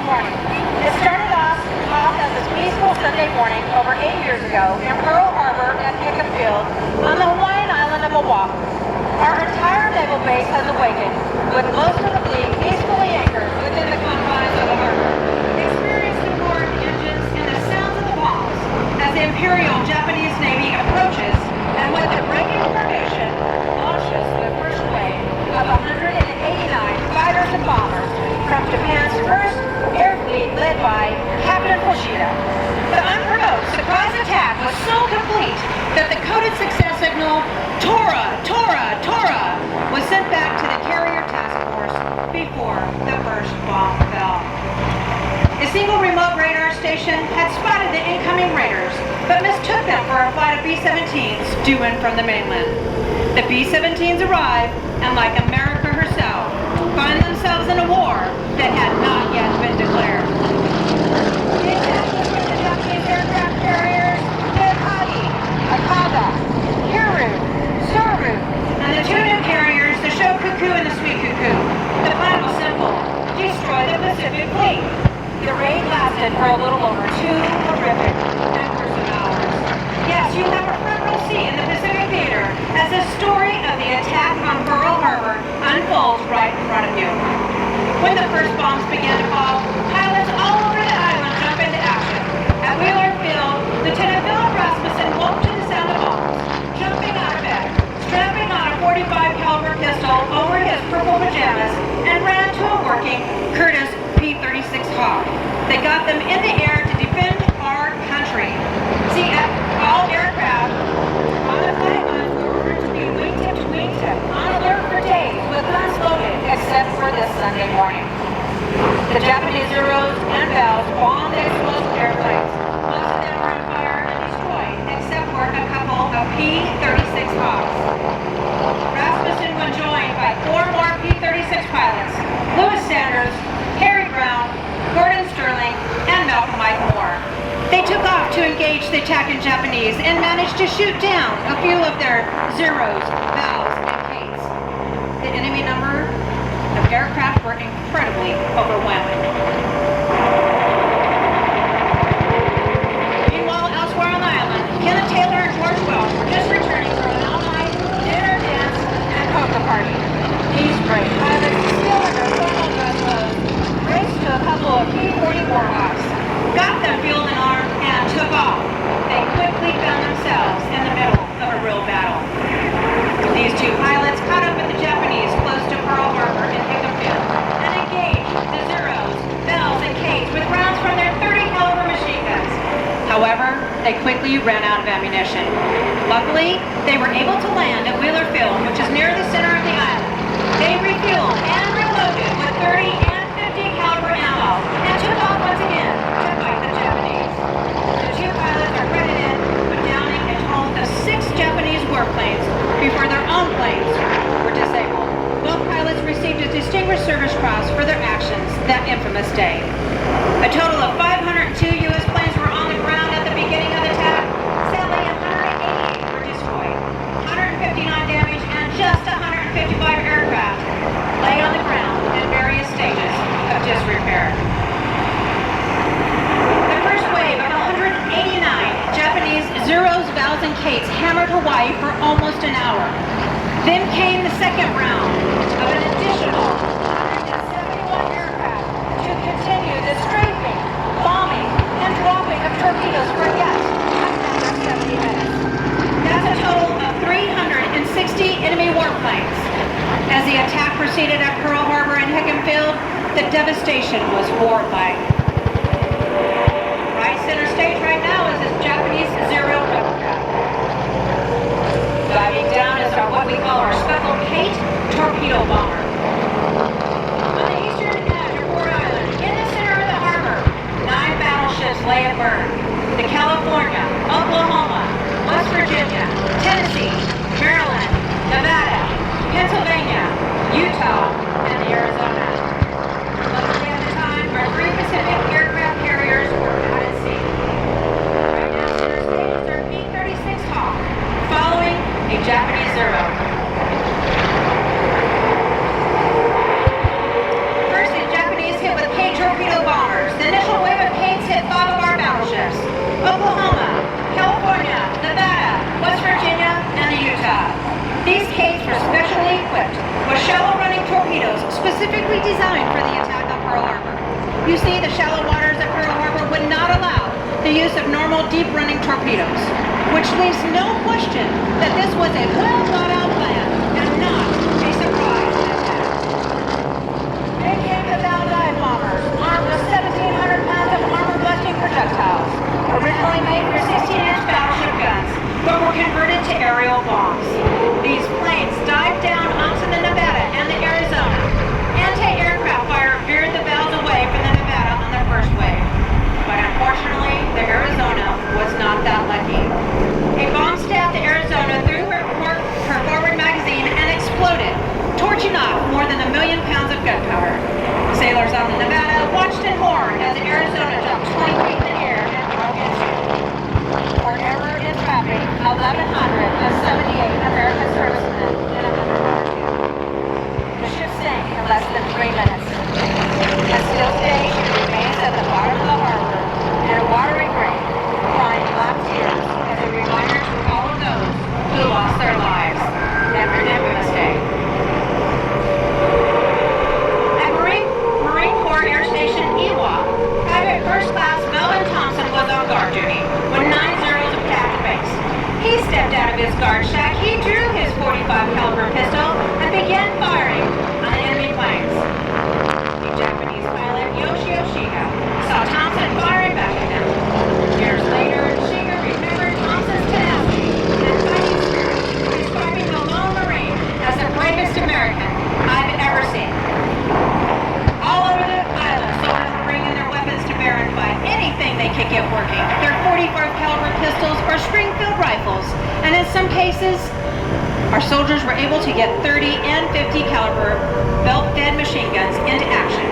morning. It started off as a peaceful Sunday morning over 8 years ago in Pearl Harbor and Hickam Field on the Hawaiian island of Oahu. Our entire naval base has awakened, with most of the fleet peacefully anchored within the confines of the harbor. Experience the roar of the engines and the sounds of the bombs as the Imperial Japanese Navy approaches, and with the breaking formation, launches the first wave of 189 fighters and bombers from Japan's first air fleet led by Captain Fushida. The unprovoked surprise attack was so complete that the coded success signal, Tora, Tora, Tora, was sent back to the carrier task force before the first bomb fell. A single remote radar station had spotted the incoming raiders, but mistook them for a flight of B-17s due in from the mainland. The B-17s arrived, and like America herself, find themselves in a war that had not yet been declared. The attack was from the Japanese aircraft carriers Miyagi, Akaga, Hiru, Soru, and the two new carriers, the Shokuku and the Suikuku. The plan was simple: destroy the Pacific Fleet. The raid lasted for a little over 2 horrific and gruesome hours. Yes, you have a front row seat in the Pacific Theater as the story of the attack on Pearl Harbor unfolds right in front of you. When the first bombs began to fall, pilots all over the island jump into action. At Wheeler Field, Lieutenant Philip Rasmussen woke to the sound of bombs, jumping out of bed, strapping on a .45 caliber pistol over his purple pajamas, and ran to a working Curtiss P-36 Hawk. They got them in the air to defend our country. See, all aircraft on the flight lines were ordered to be wingtip to wingtip, on alert for days with guns loaded, except for this Sunday morning. The Japanese Zeros and Bells bombed the exposed airplanes. Most of them were on fire and destroyed, except for a couple of P-36 Hawks. Rasmussen was joined by 4 more P-36 pilots: Louis Sanders, Harry Brown, Gordon Sterling, and Malcolm Ike Moore. They took off to engage the attacking Japanese and managed to shoot down a few of their Zeros, Bells, and Kates. The enemy number of aircraft were incredibly overwhelming. Meanwhile, elsewhere on the island, Kenneth Taylor and George Welch were just returning from an all-night dinner, dance, and polka party. These brave pilots, still in their formal dress clothes, raced to a couple of P-40 Warhawks, got them fueled and armed, and took off. They quickly found themselves in the middle of a real battle. These two pilots caught up with the Japanese close to Pearl Harbor and Hickam Field and engaged the Zeros, Bells, and Kates with rounds from their .30 caliber machine guns. However, they quickly ran out of ammunition. Luckily, they were able to land at Wheeler Field, which is near the center of the island. They refueled and reloaded with .30 and .50 caliber ammo and took off once again to fight the Japanese. The two pilots are credited with downing a total of 6 Japanese warplanes before their own planes were disabled. Both pilots received a Distinguished Service Cross for their actions that infamous day. A total of 502 U.S. planes were on the ground at the beginning of the attack. Sadly, 188 were destroyed, 159 damaged, and just 155 aircraft lay on the ground in various stages of disrepair. The first wave of 189 Japanese Zeros, Bells, and Kates hammered Hawaii for almost an hour. Then came the second round of an additional 171 aircraft to continue the strafing, bombing, and dropping of torpedoes for yet another 70 minutes. That's a total of 360 enemy warplanes. As the attack proceeded at Pearl Harbor and Hickam Field, the devastation was horrifying. Right center stage right now is this Japanese Zero aircraft. Diving down is what we call our Special Kate torpedo bomber. On the eastern edge of Port Island, in the center of the harbor, 9 battleships lay at burn. The California, Oklahoma, West Virginia, Tennessee, Maryland, Nevada, Pennsylvania, Utah, and Arizona. Mostly at the time, our 3 Pacific aircraft carriers were out at sea. Right now, center stage is our P-36 Hawk, following a Japanese Zero. Oklahoma, California, Nevada, West Virginia, and the Utah. These Capes were specially equipped with shallow-running torpedoes specifically designed for the attack on Pearl Harbor. You see, the shallow waters at Pearl Harbor would not allow the use of normal deep-running torpedoes, which leaves no question that this was a well-thought-out plan and not a surprise attack. They came to dive bombers armed with 1,700 pounds of armor-busting projectiles, originally made for 16-inch battleship guns, but were converted to aerial bombs. These planes dived down onto the Nevada and the Arizona. Anti-aircraft fire veered the bows away from the Nevada on their first wave. But unfortunately, the Arizona was not that lucky. A bomb stabbed the Arizona through her forward magazine and exploded, torching off more than 1 million pounds of gunpowder. Sailors on the Nevada watched in horror as the Arizona jumped 20 feet in the air and broke in two. Forever entrapping 1,178 American servicemen in a rescue. The ship sank in less than 3 minutes. And still today, she remains at the bottom of the harbor in a watery grave, crying black tears as a reminder to all of those who lost their lives. Never a mistake. At Marine Corps Air Station Ewok, Private First Class Melvin Thompson was on guard duty when 9 Zeros attacked the base. He stepped out of his guard shack, he drew his .45 caliber pistol and began firing on the enemy planes. The Japanese pilot Yoshio Shiga saw Thompson firing back at him. Years later, Shiga remembered Thompson's tenacity and fighting spirit, describing the lone Marine as the bravest American I've ever seen. All over the island, soldiers were bringing their weapons to bear and fight anything they could get working. Their .45 caliber pistols or Springfield rifles, and in some cases, our soldiers were able to get 30 and 50 caliber belt-fed machine guns into action,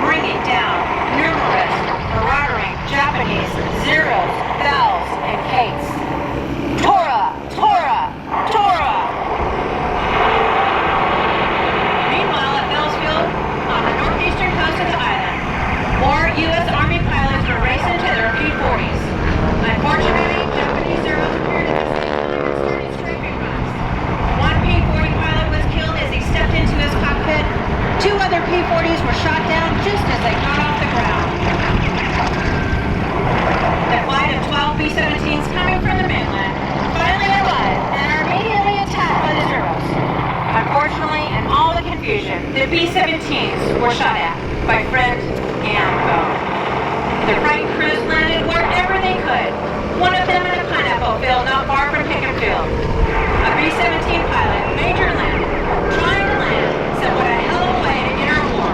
bringing down numerous marauding Japanese Zeros, Vals, and Capes. Tora! Tora! Tora! Meanwhile, at Bellsfield, on the northeastern coast of the island, more U.S. Army pilots were racing to their P-40s. Unfortunately, Japanese Zeros appeared at the same time and started strafing runs. One P-40 pilot was killed as he stepped into his cockpit. 2 other P-40s were shot down just as they got off the ground. The flight of 12 B-17s coming from the mainland finally arrived and are immediately attacked by the Zeros. Unfortunately, in all the confusion, the B-17s were shot at by friend and foe. The frightened crews landed wherever they could, one of them in a pineapple field not far from Pickett-Field. A B-17 pilot, Major Lynn, trying to land, said what a hell of a way to enter a war.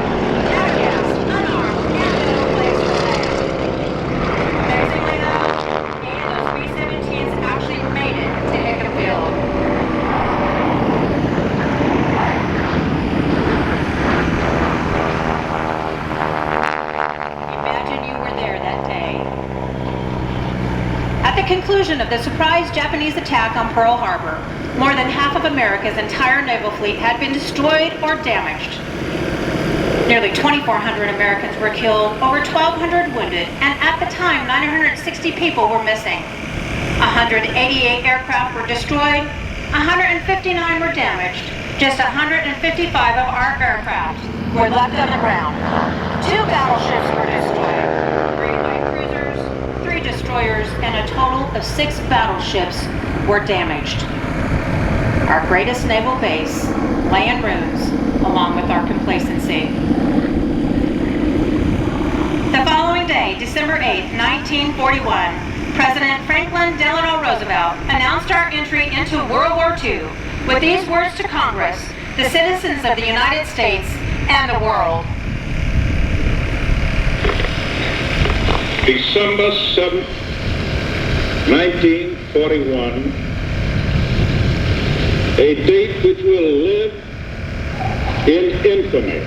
Outcast, unarmed, and no place to land. Amazingly though, 8 of those B-17s actually made it to Pickett-Field. Imagine you were there that day. At the conclusion of the surprise Japanese attack on Pearl Harbor, more than half of America's entire naval fleet had been destroyed or damaged. Nearly 2,400 Americans were killed, over 1,200 wounded, and at the time 960 people were missing. 188 aircraft were destroyed, 159 were damaged. Just 155 of our aircraft were left on the ground. 2 battleships were destroyed, 3 light cruisers, 3 destroyers, and a total of 6 battleships were damaged. Our greatest naval base lay in ruins, along with our complacency. The following day, December 8, 1941, President Franklin Delano Roosevelt announced our entry into World War II with these words to Congress, the citizens of the United States, and the world. December 7th, 1941, a date which will live in infamy.